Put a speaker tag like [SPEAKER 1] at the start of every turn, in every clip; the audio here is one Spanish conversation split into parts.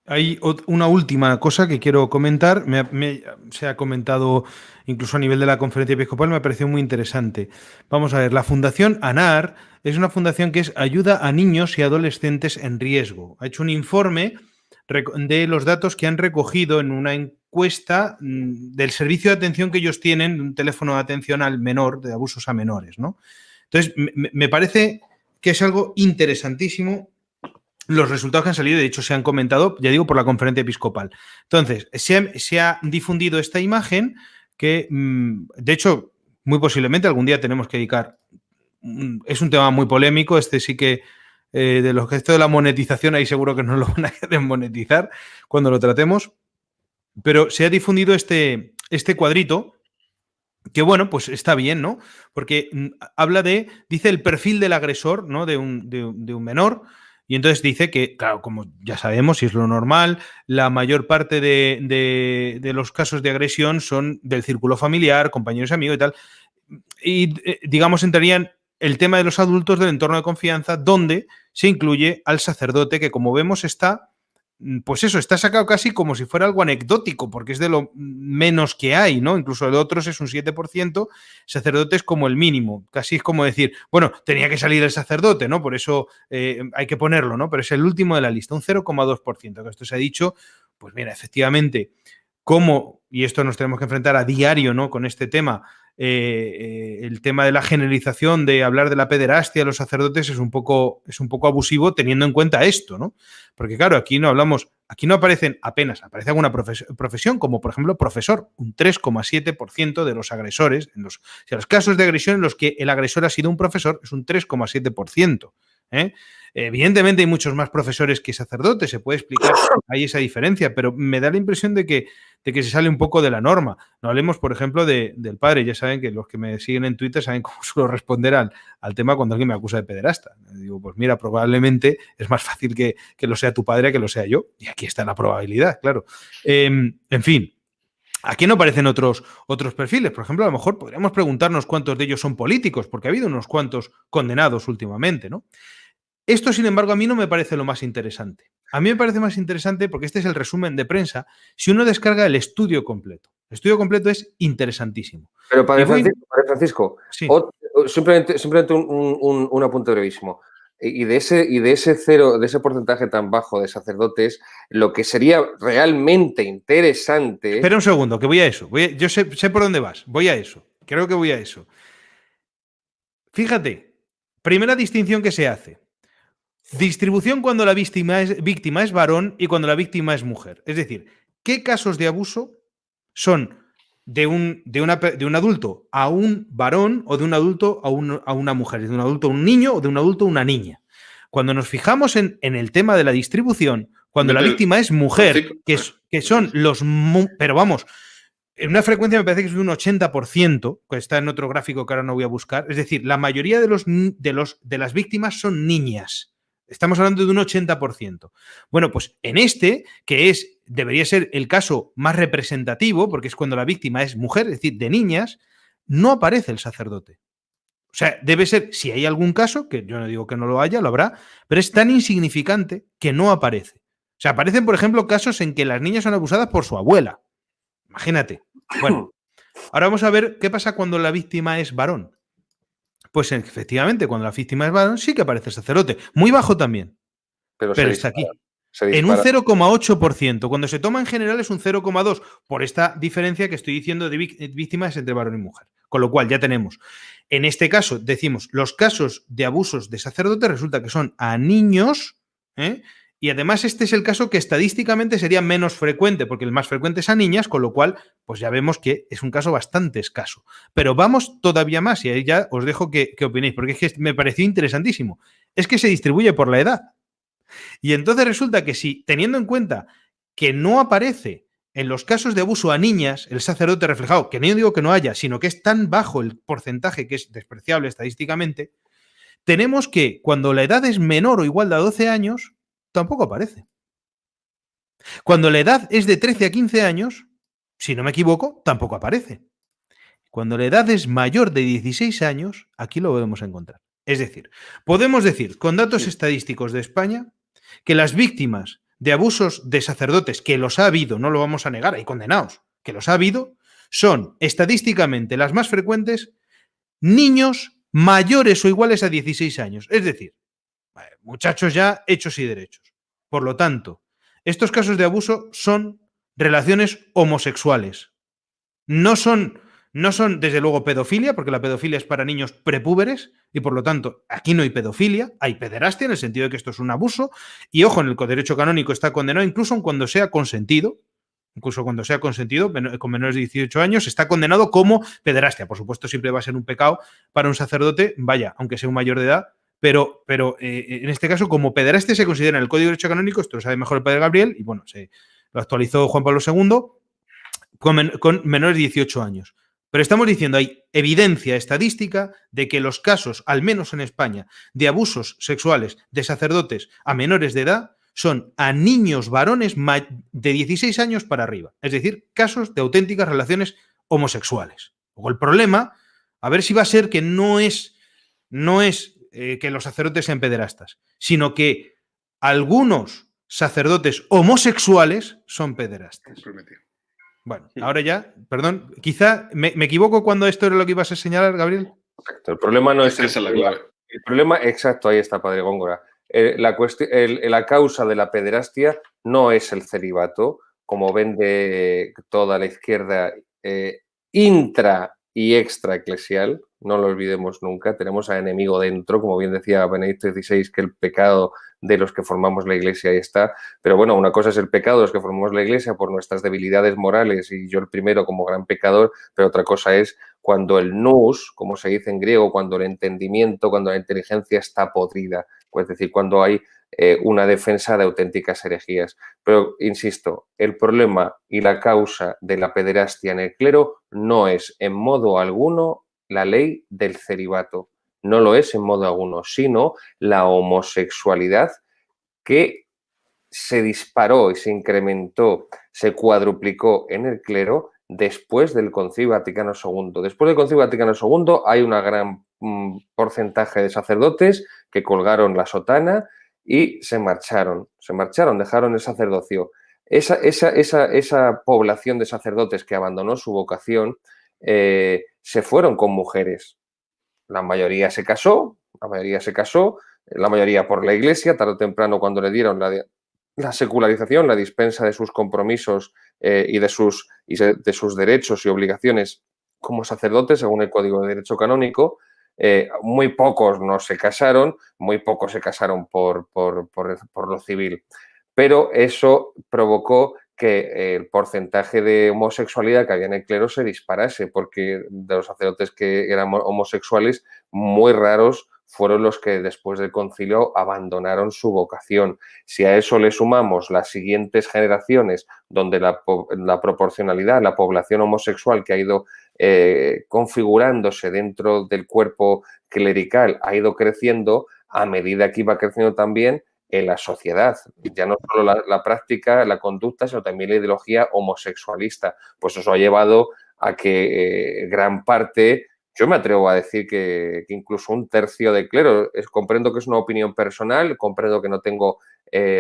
[SPEAKER 1] Hay una última cosa que quiero comentar. Se ha comentado incluso a nivel de la conferencia episcopal, me ha parecido muy interesante. Vamos a ver, la Fundación ANAR es una fundación que es ayuda a niños y adolescentes en riesgo. Ha hecho un informe de los datos que han recogido en una encuesta del servicio de atención que ellos tienen, un teléfono de atención al menor, de abusos a menores, ¿no? Entonces, me parece que es algo interesantísimo los resultados que han salido, de hecho, se han comentado, ya digo, por la conferencia episcopal. Entonces, se ha difundido esta imagen que, de hecho, muy posiblemente algún día tenemos que dedicar. Es un tema muy polémico, este sí que, de los que esto de la monetización, ahí seguro que no lo van a desmonetizar cuando lo tratemos, pero se ha difundido este cuadrito que, bueno, pues está bien, ¿no? Porque habla dice el perfil del agresor, ¿no? De un menor. Y entonces dice que, claro, como ya sabemos, y es lo normal, la mayor parte de los casos de agresión son del círculo familiar, compañeros y amigos y tal. Y, digamos, entrarían el tema de los adultos del entorno de confianza, donde se incluye al sacerdote, que como vemos está, pues eso, está sacado casi como si fuera algo anecdótico, porque es de lo menos que hay, ¿no? Incluso de otros es un 7%, sacerdote es como el mínimo, casi es como decir, bueno, tenía que salir el sacerdote, ¿no? Por eso hay que ponerlo, ¿no? Pero es el último de la lista, un 0,2%, que esto se ha dicho, pues mira, efectivamente, cómo, y esto nos tenemos que enfrentar a diario, ¿no? Con este tema, el tema de la generalización de hablar de la pederastia de los sacerdotes es un poco abusivo teniendo en cuenta esto, ¿no? Porque claro, aquí no aparecen apenas, aparece alguna profesión, como por ejemplo profesor, un 3,7% de los agresores, o sea, los casos de agresión en los que el agresor ha sido un profesor es un 3,7%. Evidentemente hay muchos más profesores que sacerdotes, se puede explicar ahí esa diferencia, pero me da la impresión de que se sale un poco de la norma. No hablemos, por ejemplo, del padre. Ya saben que los que me siguen en Twitter saben cómo suelo responder al tema cuando alguien me acusa de pederasta. Digo, pues mira, probablemente es más fácil que lo sea tu padre que lo sea yo. Y aquí está la probabilidad, claro. En fin. Aquí no aparecen otros perfiles. Por ejemplo, a lo mejor podríamos preguntarnos cuántos de ellos son políticos, porque ha habido unos cuantos condenados últimamente, ¿no? Esto, sin embargo, a mí no me parece lo más interesante. A mí me parece más interesante, porque este es el resumen de prensa, si uno descarga el estudio completo. El estudio completo es interesantísimo.
[SPEAKER 2] Pero Padre Francisco,
[SPEAKER 1] sí.
[SPEAKER 2] simplemente un apunte brevísimo. Y de ese porcentaje tan bajo de sacerdotes, lo que sería realmente interesante.
[SPEAKER 1] Espera un segundo, que voy a eso. Yo sé por dónde vas. Voy a eso. Creo que voy a eso. Fíjate, primera distinción que se hace. Distribución cuando la víctima es varón y cuando la víctima es mujer. Es decir, ¿qué casos de abuso son de un adulto a un varón o de un adulto a una mujer? De un adulto a un niño o de un adulto a una niña. Cuando nos fijamos en el tema de la distribución, cuando la víctima es mujer, que son los... Pero vamos, en una frecuencia me parece que es de un 80%, que está en otro gráfico que ahora no voy a buscar. Es decir, la mayoría de las víctimas son niñas. Estamos hablando de un 80%. Bueno, pues en este, que debería ser el caso más representativo, porque es cuando la víctima es mujer, es decir, de niñas, no aparece el sacerdote. O sea, debe ser, si hay algún caso, que yo no digo que no lo haya, lo habrá, pero es tan insignificante que no aparece. O sea, aparecen, por ejemplo, casos en que las niñas son abusadas por su abuela. Imagínate. Bueno, ahora vamos a ver qué pasa cuando la víctima es varón. Pues efectivamente, cuando la víctima es varón, sí que aparece el sacerdote. Muy bajo también. Pero está aquí. En un 0,8%. Cuando se toma en general es un 0,2%. Por esta diferencia que estoy diciendo de víctimas entre varón y mujer. Con lo cual ya tenemos. En este caso, decimos, los casos de abusos de sacerdotes resulta que son a niños, y además este es el caso que estadísticamente sería menos frecuente, porque el más frecuente es a niñas, con lo cual, pues ya vemos que es un caso bastante escaso. Pero vamos todavía más, y ahí ya os dejo que opinéis, porque es que me pareció interesantísimo. Es que se distribuye por la edad. Y entonces resulta que si, teniendo en cuenta que no aparece en los casos de abuso a niñas el sacerdote reflejado, que no digo que no haya, sino que es tan bajo el porcentaje que es despreciable estadísticamente, tenemos que cuando la edad es menor o igual de 12 años, tampoco aparece. Cuando la edad es de 13 a 15 años, si no me equivoco, tampoco aparece. Cuando la edad es mayor de 16 años, aquí lo podemos encontrar. Es decir, podemos decir, con datos estadísticos de España, que las víctimas de abusos de sacerdotes, que los ha habido, no lo vamos a negar, hay condenados, que los ha habido, son estadísticamente las más frecuentes niños mayores o iguales a 16 años. Es decir, muchachos ya hechos y derechos. Por lo tanto, estos casos de abuso son relaciones homosexuales. No son, no son, desde luego, pedofilia, porque la pedofilia es para niños prepúberes y, por lo tanto, aquí no hay pedofilia, hay pederastia en el sentido de que esto es un abuso. Y, ojo, en el derecho canónico está condenado incluso cuando sea consentido. Incluso cuando sea consentido, con menores de 18 años, está condenado como pederastia. Por supuesto, siempre va a ser un pecado para un sacerdote, vaya, aunque sea un mayor de edad, pero en este caso, como pederastia se considera en el Código de Derecho Canónico, esto lo sabe mejor el padre Gabriel, y bueno, se lo actualizó Juan Pablo II, con menores de 18 años. Pero estamos diciendo, hay evidencia estadística de que los casos, al menos en España, de abusos sexuales de sacerdotes a menores de edad son a niños varones de 16 años para arriba. Es decir, casos de auténticas relaciones homosexuales. Luego el problema, a ver si va a ser que no es que los sacerdotes sean pederastas, sino que algunos sacerdotes homosexuales son pederastas. Bueno, ahora ya, perdón, quizá me equivoco cuando esto era lo que ibas a señalar, Gabriel.
[SPEAKER 2] Exacto. El problema no es
[SPEAKER 3] esa es la clave.
[SPEAKER 2] El problema, exacto, ahí está, padre Góngora. La causa de la pederastia no es el celibato, como vende toda la izquierda intra y extra eclesial, no lo olvidemos nunca, tenemos a enemigo dentro, como bien decía Benedicto XVI, que el pecado de los que formamos la Iglesia ahí está, pero bueno, una cosa es el pecado de los que formamos la Iglesia por nuestras debilidades morales y yo el primero como gran pecador, pero otra cosa es cuando el nous, como se dice en griego, cuando el entendimiento, cuando la inteligencia está podrida, es decir, cuando hay una defensa de auténticas herejías. Pero, insisto, el problema y la causa de la pederastia en el clero no es en modo alguno la ley del celibato, no lo es en modo alguno, sino la homosexualidad que se disparó y se incrementó, se cuadruplicó en el clero después del Concilio Vaticano II. Después del Concilio Vaticano II hay un gran porcentaje de sacerdotes que colgaron la sotana y se marcharon, dejaron el sacerdocio. Esa población de sacerdotes que abandonó su vocación se fueron con mujeres. La mayoría se casó, la mayoría por la Iglesia, tarde o temprano cuando le dieron la secularización, la dispensa de sus compromisos y de sus derechos y obligaciones como sacerdotes, según el Código de Derecho Canónico. Muy pocos no se casaron, muy pocos se casaron por lo civil. Pero eso provocó que el porcentaje de homosexualidad que había en el clero se disparase, porque de los sacerdotes que eran homosexuales, muy raros fueron los que después del concilio abandonaron su vocación. Si a eso le sumamos las siguientes generaciones, donde la proporcionalidad, la población homosexual que ha ido configurándose dentro del cuerpo clerical ha ido creciendo, a medida que iba creciendo también en la sociedad, ya no solo la práctica, la conducta, sino también la ideología homosexualista. Pues eso ha llevado a que gran parte, yo me atrevo a decir que incluso un tercio del clero, comprendo que es una opinión personal, comprendo que no tengo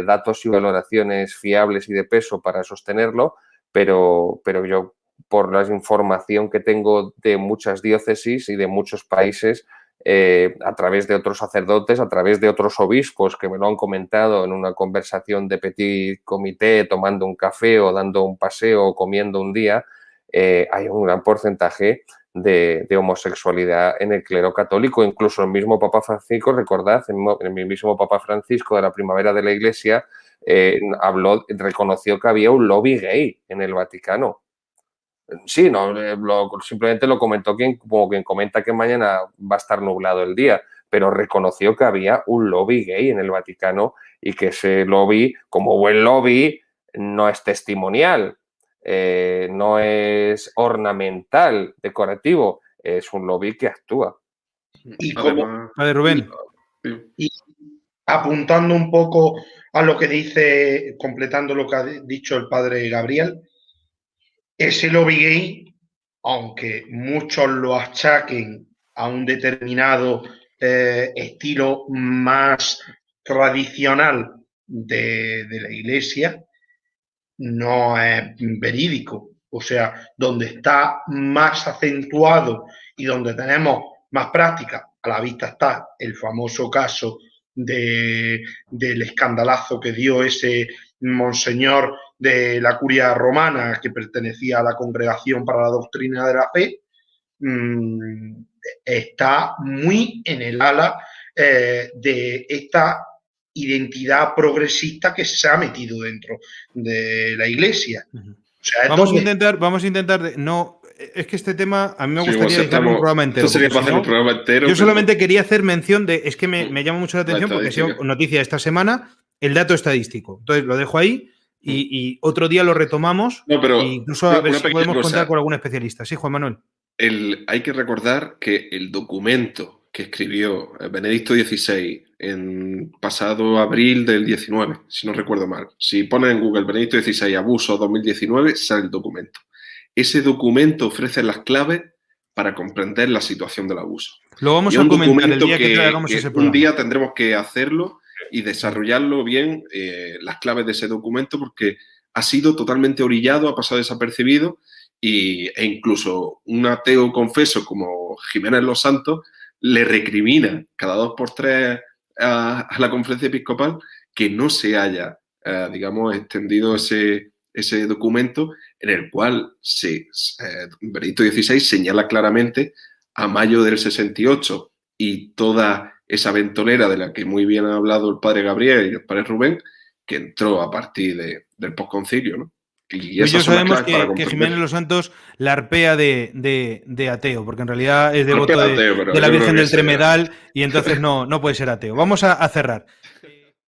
[SPEAKER 2] datos y valoraciones fiables y de peso para sostenerlo, pero yo, por la información que tengo de muchas diócesis y de muchos países, a través de otros sacerdotes, a través de otros obispos que me lo han comentado en una conversación de petit comité, tomando un café o dando un paseo o comiendo un día, hay un gran porcentaje de homosexualidad en el clero católico. Incluso el mismo Papa Francisco, recordad, el mismo Papa Francisco de la Primavera de la Iglesia reconoció que había un lobby gay en el Vaticano. Sí, no, simplemente lo comentó como quien comenta que mañana va a estar nublado el día, pero reconoció que había un lobby gay en el Vaticano y que ese lobby, como buen lobby, no es testimonial, no es ornamental, decorativo, es un lobby que actúa.
[SPEAKER 4] Y como,
[SPEAKER 1] Padre Rubén.
[SPEAKER 4] Y apuntando un poco a lo que dice, completando lo que ha dicho el padre Gabriel, ese lobby gay, aunque muchos lo achaquen a un determinado estilo más tradicional de la Iglesia no es verídico. O sea, donde está más acentuado y donde tenemos más práctica, a la vista está el famoso caso del escandalazo que dio ese monseñor de la curia romana que pertenecía a la Congregación para la Doctrina de la Fe, está muy en el ala de esta identidad progresista que se ha metido dentro de la Iglesia. O sea,
[SPEAKER 1] vamos a intentar no. Es que este tema a mí me gustaría dedicarle un programa entero.
[SPEAKER 3] Esto sería para hacer un programa entero.
[SPEAKER 1] Yo solamente quería hacer mención de. Es que me llama mucho la atención porque ha sido noticia esta semana el dato estadístico. Entonces lo dejo ahí y otro día lo retomamos.
[SPEAKER 3] No, pero
[SPEAKER 1] incluso a ver si podemos contar con algún especialista. Sí, Juan Manuel.
[SPEAKER 3] Hay que recordar que el documento que escribió Benedicto XVI en pasado abril del 19, si no recuerdo mal. Si pones en Google Benedicto XVI abuso 2019, sale el documento. Ese documento ofrece las claves para comprender la situación del abuso.
[SPEAKER 1] Lo vamos a comentar el día que hagamos ese programa.
[SPEAKER 3] Un día tendremos que hacerlo y desarrollarlo bien, las claves de ese documento, porque ha sido totalmente orillado, ha pasado desapercibido e incluso un ateo confeso como Jiménez Los Santos le recrimina cada 2 por 3 a la conferencia episcopal que no se haya, digamos, extendido ese documento en el cual Benedicto XVI señala claramente a mayo del 68 y toda esa ventolera de la que muy bien ha hablado el padre Gabriel y el padre Rubén, que entró a partir del posconcilio, ¿no?
[SPEAKER 1] Y ellos sabemos que Jiménez Los Santos la arpea de ateo, porque en realidad es devoto de la Virgen del Tremedal y entonces no puede ser ateo. Vamos a cerrar.